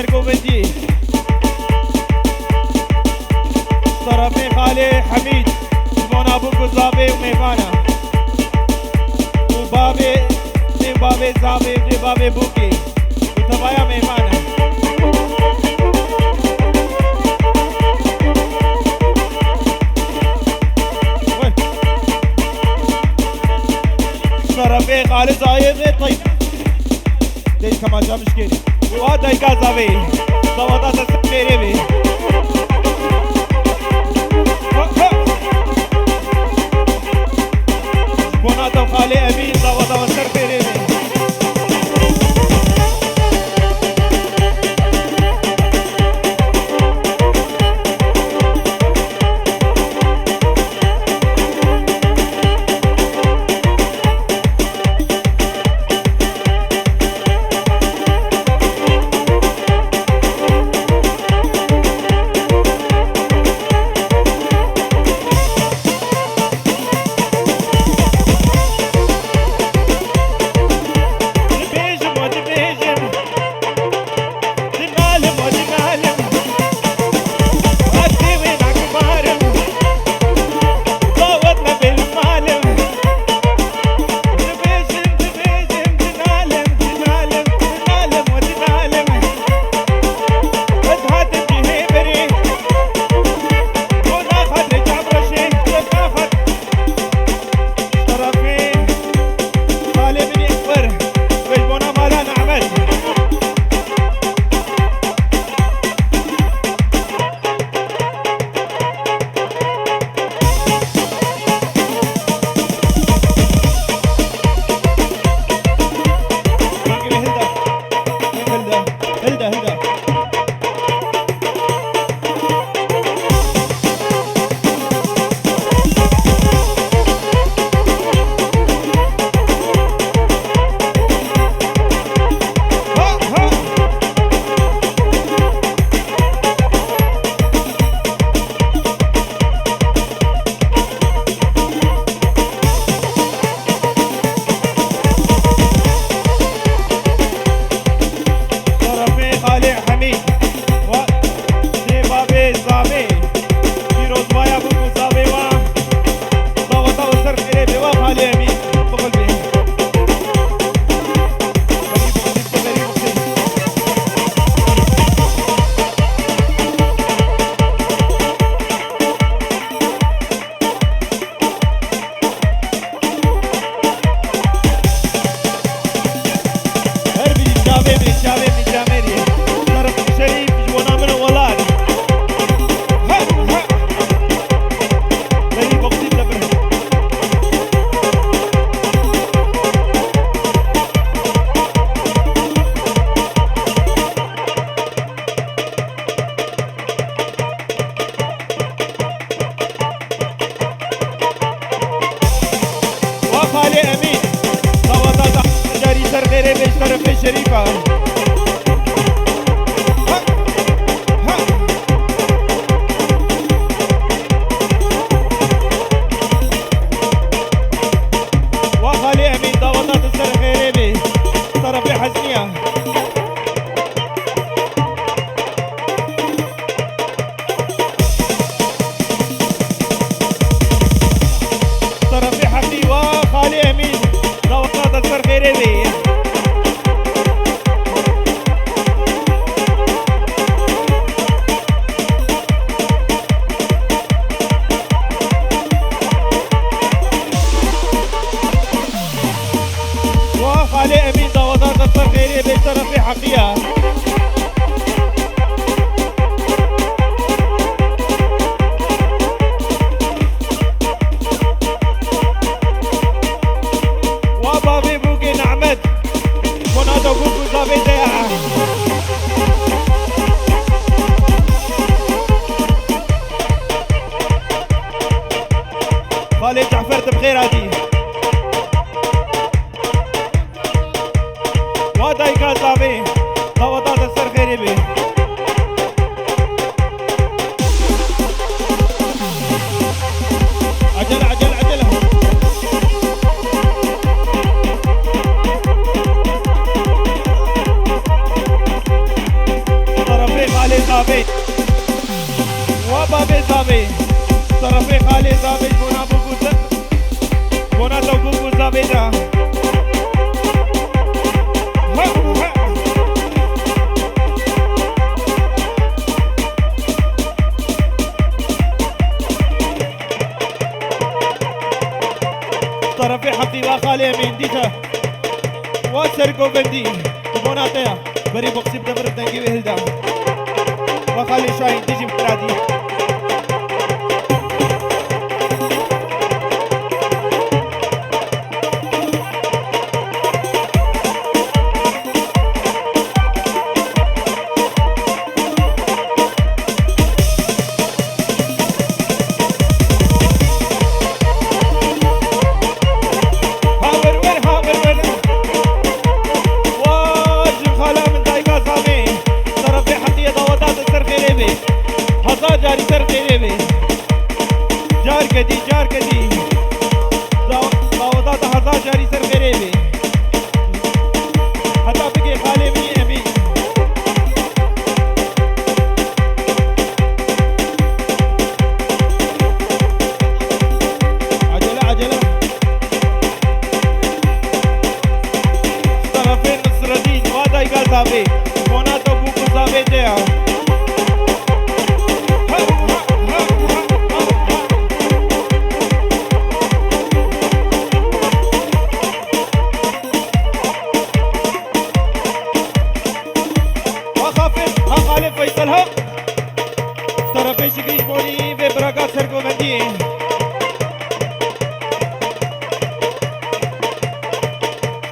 سرقوبتي طرفي خالي حميد جبون ابوك وزابي وميفانا وبابي دي بابي زابي دي بابي بوكي وتبايا ميفانا طرفي خالي زايد طيب ديش كمان جا مشكلة وهذا يكازا بي ضوضات السفيري بي بوناتا وخالي أمين ضوضات السفيري بي شريفة وخالي أمين ضوضات السر خيريبي طرفي حزنية طرفي حقي وخالي أمين ضوضات السر خيريبي خالي أمين ضوضات السر خيريبي طرفي حقية وبابي بوكي نعمد ونادو بوكو زابي ديها خالي جعفرت بخير هادي واداي كازابي زابي وبابي زابي طرفي خالي زابي بونا بوبو بونا تو بوبو زابي دا طرفي حقي وخالي من ديتا وسرقو بندي بونا تيا بري بوكسي بدبر تنجي وهلدا وخالي شاين تيجي بترادي جاری سر تیرے میں جار کدی داودا ہزار جاری سر تیرے میں حتا بگے خالے میں امی عجلہ طرف نصر الدین وادائی کا صاحبے مونا تو بوکو صاحبے دیا فیصل حق طرف شکریش بونی و براگا سرگو بندی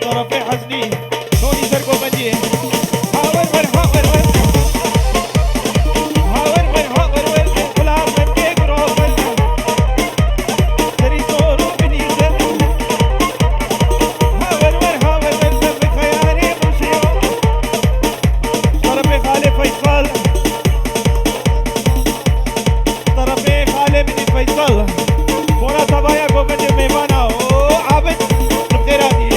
طرف حزنی دونی سرگو بندی هاور ور هاور ور هاور ور هاور ور غلام من کے گروہ ور تری سورو بنی سر هاور ور سب خیاری مشیو طرف خالد فیصل فیصل بونا تبایا گوبند میوانا او عابد القرادي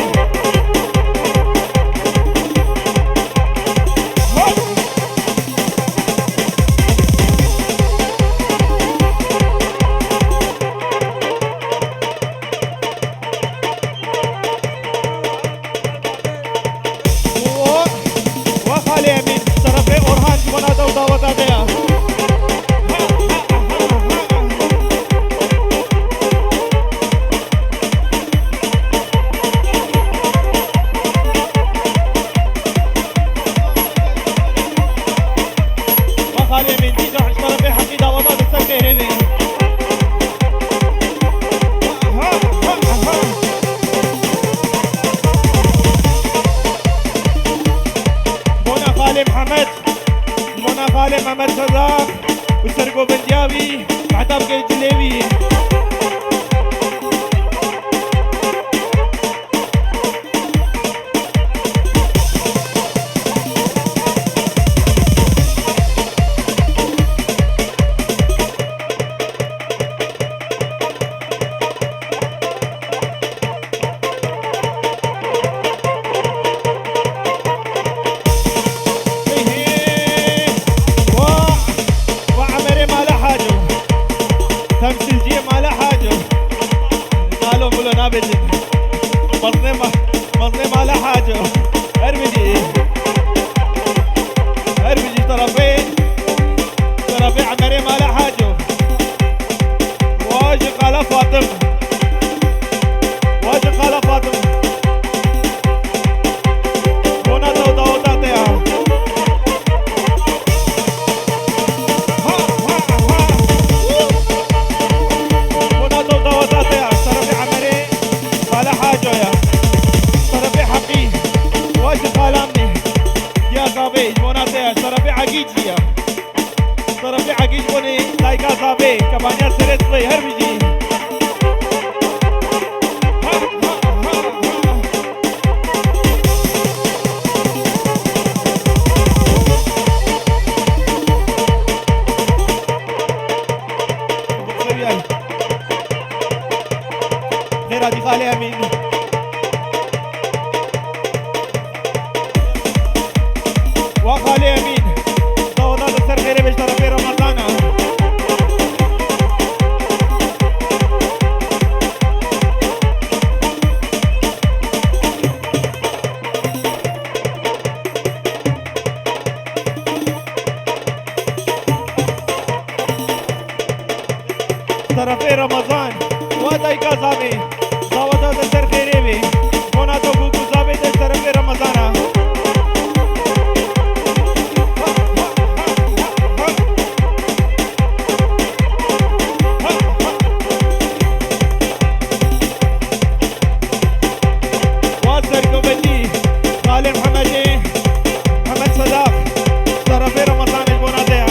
وخالي امين طرف اورهان بونا داودا دیا خالي من دي جحش طرفي حقي داوضات السكة هذي مونا خالي محمد مونا خالي محمد صداق وسرقو بندياوي عتاب قيد جليوي تمثيل جي ما له حاجه قالوا مولو نابت مظلمه ما له حاجه ارمجي طرفين عمري ما له حاجه واجي قال فاطمه هنا داوطاتها طرفي عقيج بوني لايكا صابي كبانيا سرت بي هربجي غير هادي خالي امين وخالي امين داوطات السر خيري زابي دعوة دستر خيري بي بونا تو بوكو زابي دستر في رمضان واسر كوبتي خالي محمدي محمد صداق دستر في رمضان بونا ديا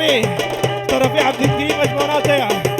طرفي طرفي عبد الكريم مجموعاتها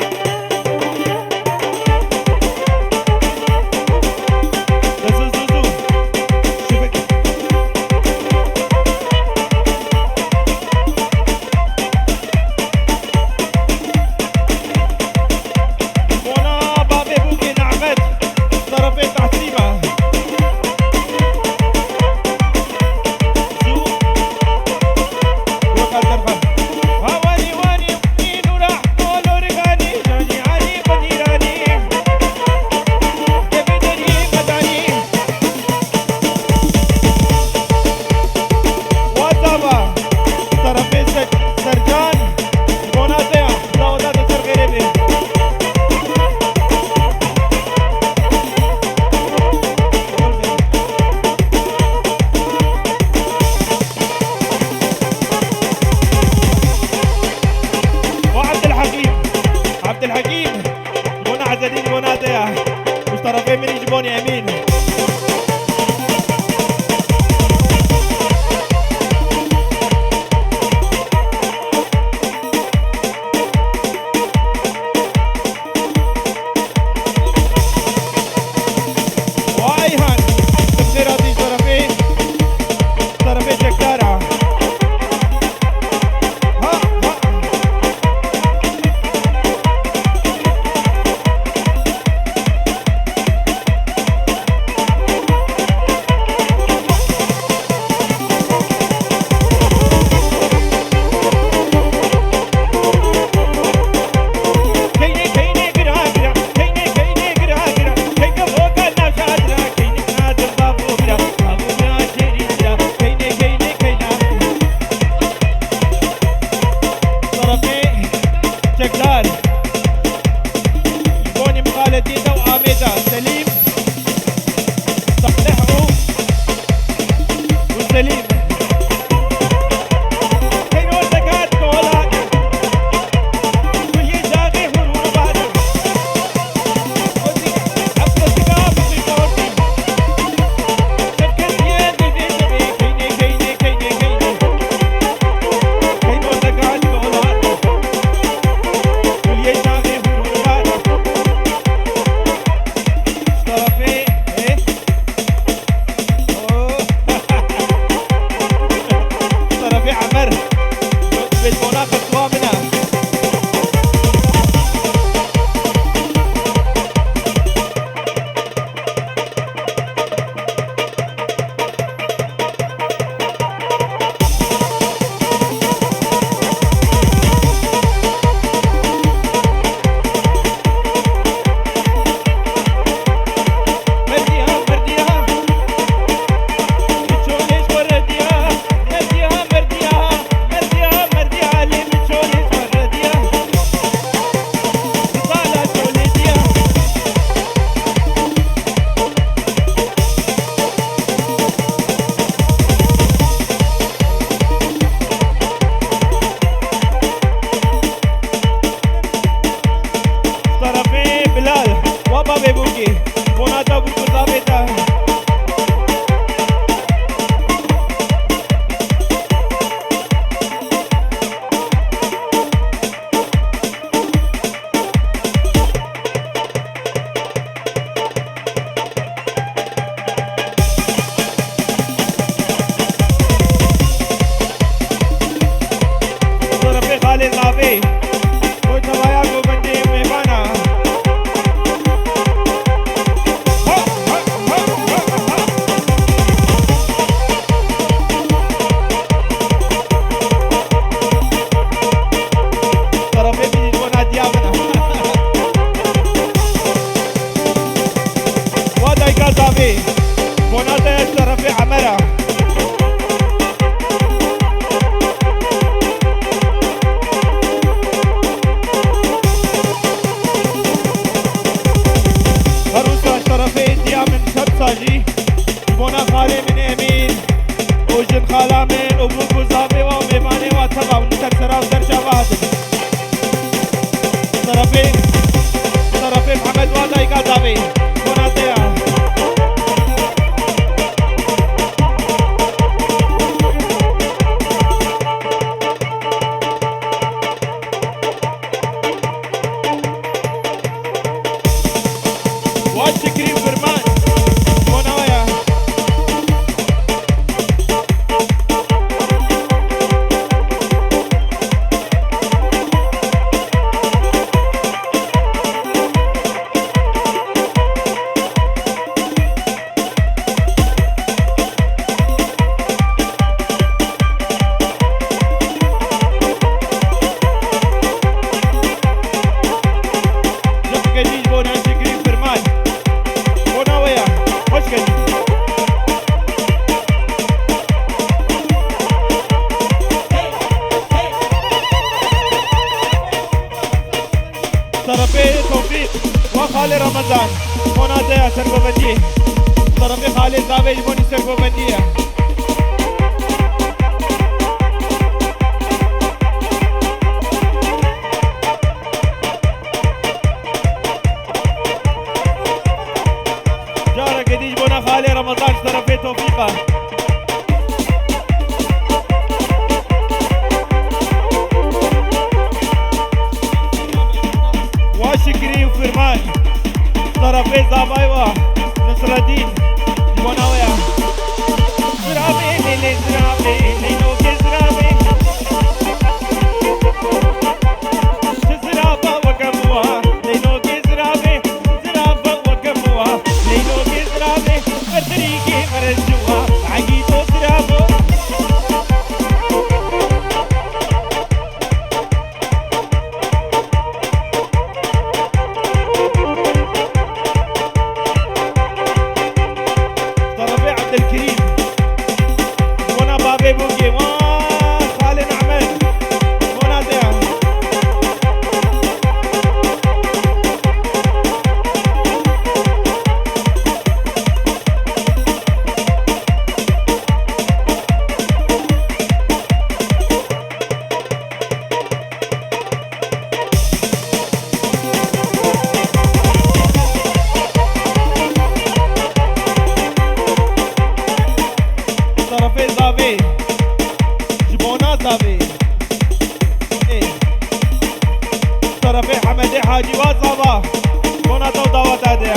خالي رمضان مناطق سرقوبندية طرفي خالي زاوي جبوني سرقوبندية جارة جديد بونا خالي رمضان طرفي توفيقة وشكري وفرمان طرفي زابايوا نصر الدين بوناويا زرابي ليلي زرابي ليلوكي زرابي زرابا وقموا ليلوكي زرابي زرابا وقموا ليلوكي زرابي الطريقي مرزوا عقيدو زرابو الكريم وانا بابي بوكي وخالي نعمل وانا ديا طرفي زابي جبونا زابي ايه طرفي حمدي حاجي وزابا بونا تو دعوت هذه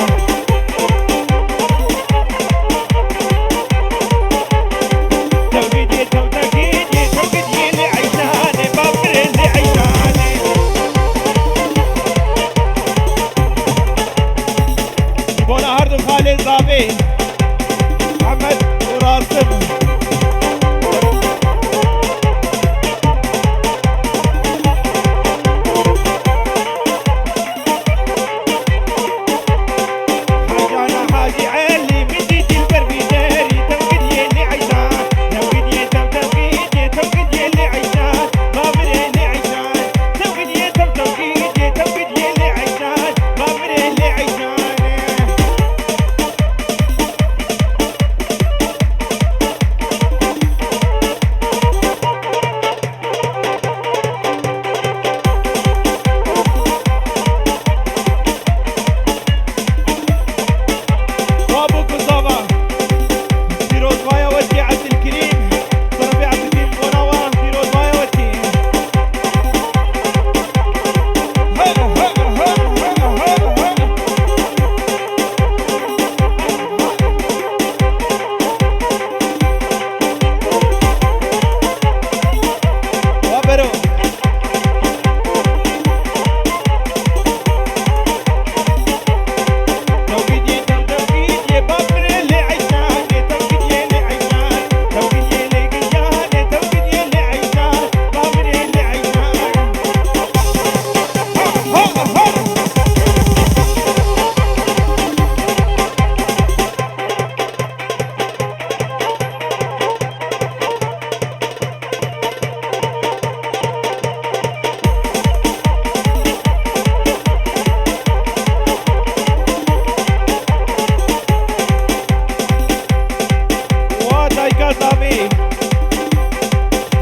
توقيدي توقيدي توقيدي اللي عيشاني بابر اللي عيشاني جبونا هردو خالي زابي محمد وراسم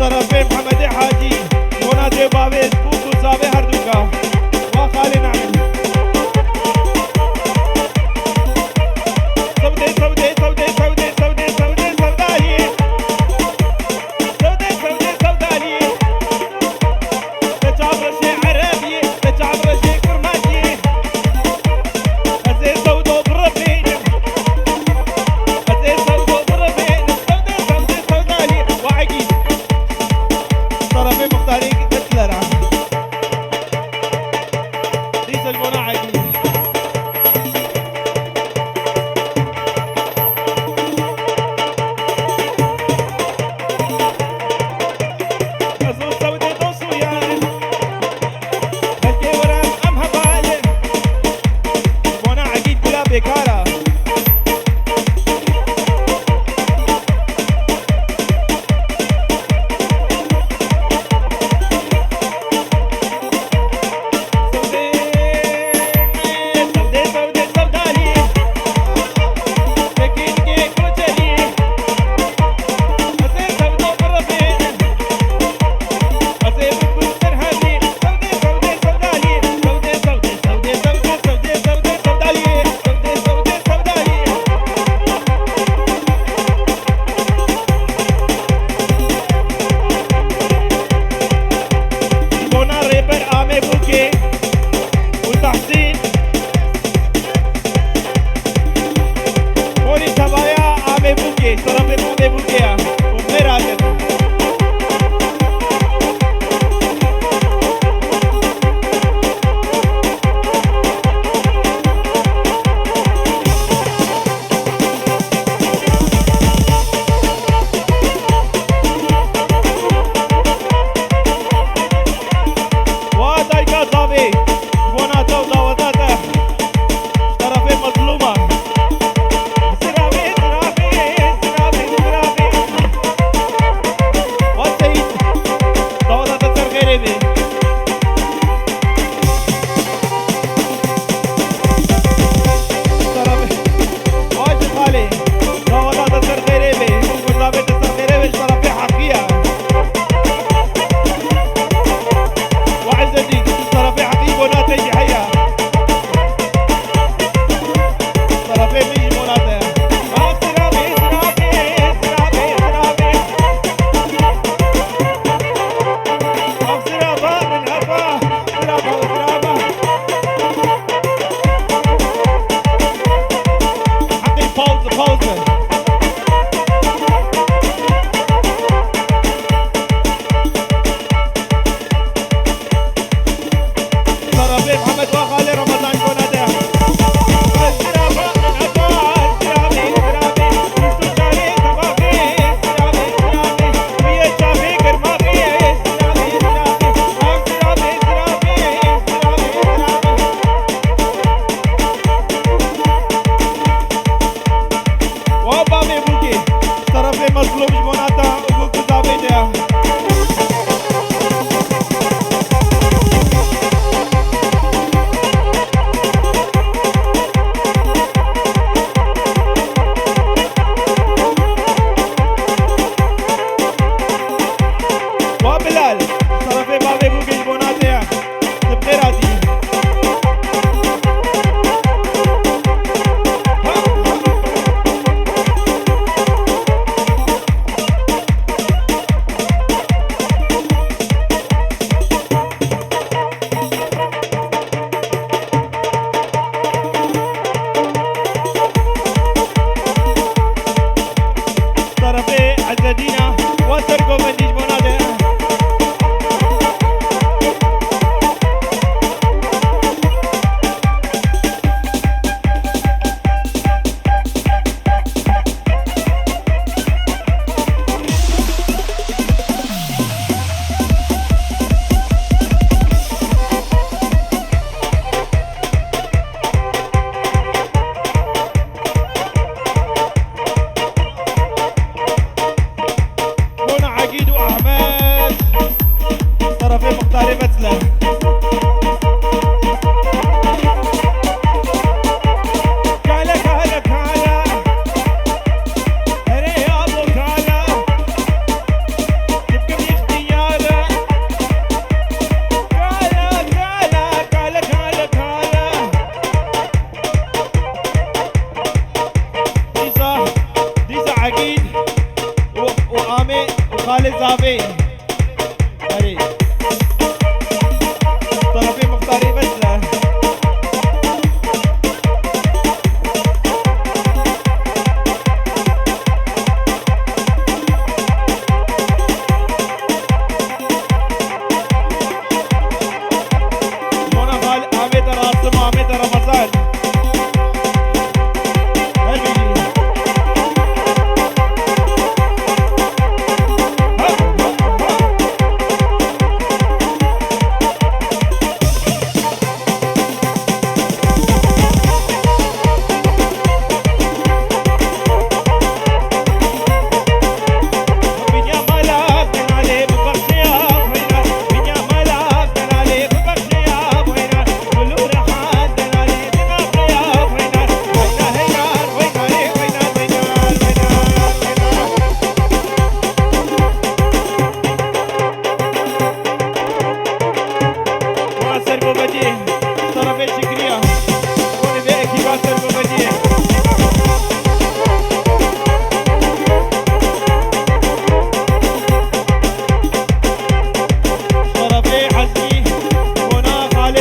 طرفي محمد حاجي منادي بابي بوكو زابي هردوكا وخالي نعمل سودي سودي سودي سودي سودي سودي سودالي سودي سودي سودالي تجعب رشي عربي تجعب رشي كرماني أزي سودو بربي أزي سودو بربي سودي سودي سودالي وعقيد طرفي مختارين تتلرع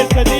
يسعد